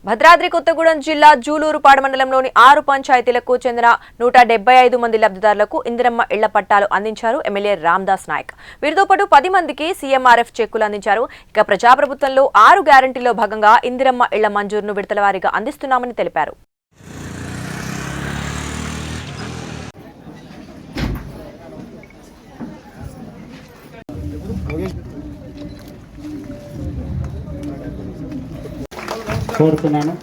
భద్రాద్రి కొత్తగూడెం జిల్లా జూలూరుపాడు మండలంలోని 6 పంచాయతీలకు చెందిన 175 మంది లబ్ధిదారులకు ఇందిరమ్మ ఇళ్ల పట్టాలు అందించారు ఎమ్మెల్యే రామ్దాస్ నాయక్. వీరితో పాటు 10 మందికి సీఎంఆర్ఎఫ్ చెక్కులు అందించారు. ఇక ప్రజాప్రభుత్వంలో 6 గ్యారంటీలో భాగంగా ఇందిరమ్మ ఇళ్ల మంజూరును విడతల వారీగా అందిస్తున్నామని తెలిపారు. కోరుతున్నాను.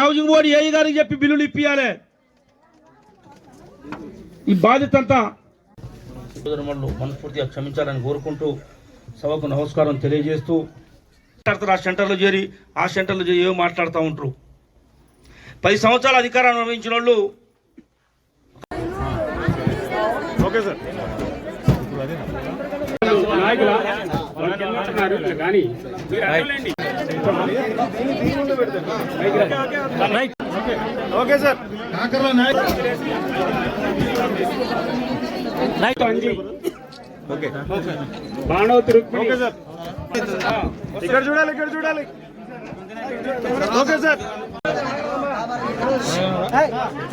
హౌసింగ్ బోర్డు ఏఈ గారికి చెప్పి బిల్లులు ఇప్పియాలి. ఈ బాధ్యత అంతా మనస్ఫూర్తిగా క్షమించాలని కోరుకుంటూ సభకు నమస్కారం తెలియజేస్తూ ఆ సెంటర్లో చేరి ఏమో మాట్లాడుతూ ఉంటారు. 10 సంవత్సరాల అధికారాన్ని నిర్వహించిన వాళ్ళు ఇక్కడ చూడాలి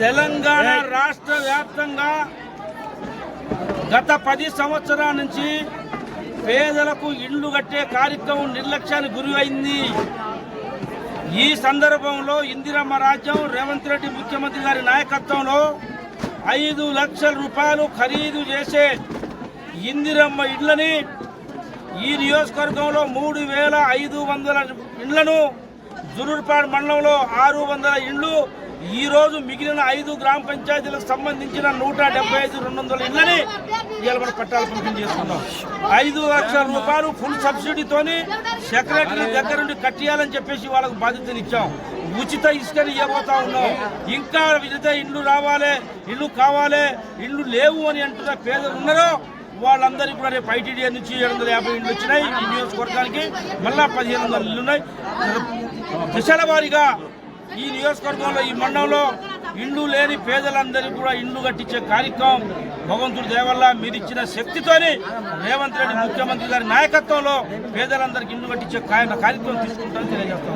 తెలంగాణ రాష్ట్ర వ్యాప్తంగా గత 10 సంవత్సరాల నుంచి పేదలకు ఇళ్లు కట్టే కార్యక్రమం నిర్లక్ష్యానికి గురి అయింది. ఈ సందర్భంలో ఇందిరమ్మ రాజ్యం రేవంత్ రెడ్డి ముఖ్యమంత్రి గారి నాయకత్వంలో 5 లక్షల రూపాయలు ఖరీదు చేసే ఇందిరమ్మ ఇళ్లని ఈ నియోజకవర్గంలో 3,500 ఇళ్లను, జూలూరుపాడు మండలంలో 600 ఇళ్లు, ఈ రోజు మిగిలిన 5 గ్రామ పంచాయతీలకు సంబంధించిన 175,200 ఇళ్లని ఇవాళ మనం పట్టాలు పంపిణీ చేసుకున్నాం. 5 లక్షల రూపాయలు ఫుల్ సబ్సిడీతోని సెక్రటరీ దగ్గర నుండి కట్టియాలని చెప్పేసి వాళ్ళకు బాధ్యతలు ఇచ్చాం. ఉచిత ఇసుకని ఇవ్వబోతా ఉన్నాం. ఇంకా విజిత ఇళ్ళు రావాలి, ఇళ్ళు కావాలి, ఇళ్ళు లేవు అని అంటున్న పేదలు ఉన్నారో వాళ్ళందరికీ కూడా రేపు ఐటీడీఏ నుంచి 750 ఇళ్ళు వచ్చినాయి. ఈ నియోజకవర్గానికి మళ్ళా 1,500 ఇళ్ళు ఉన్నాయి. దశల వారీగా ఈ నియోజకవర్గంలో ఈ మండలంలో ఇండ్లు లేని పేదలందరికీ కూడా ఇండ్లు కట్టించే కార్యక్రమం భగవంతుడి దయ వల్ల మీరు ఇచ్చిన శక్తితోని రేవంత్ రెడ్డి ముఖ్యమంత్రి గారి నాయకత్వంలో పేదలందరికీ ఇండ్లు కట్టించే కార్యక్రమం తీసుకుంటామని తెలియజేస్తాం.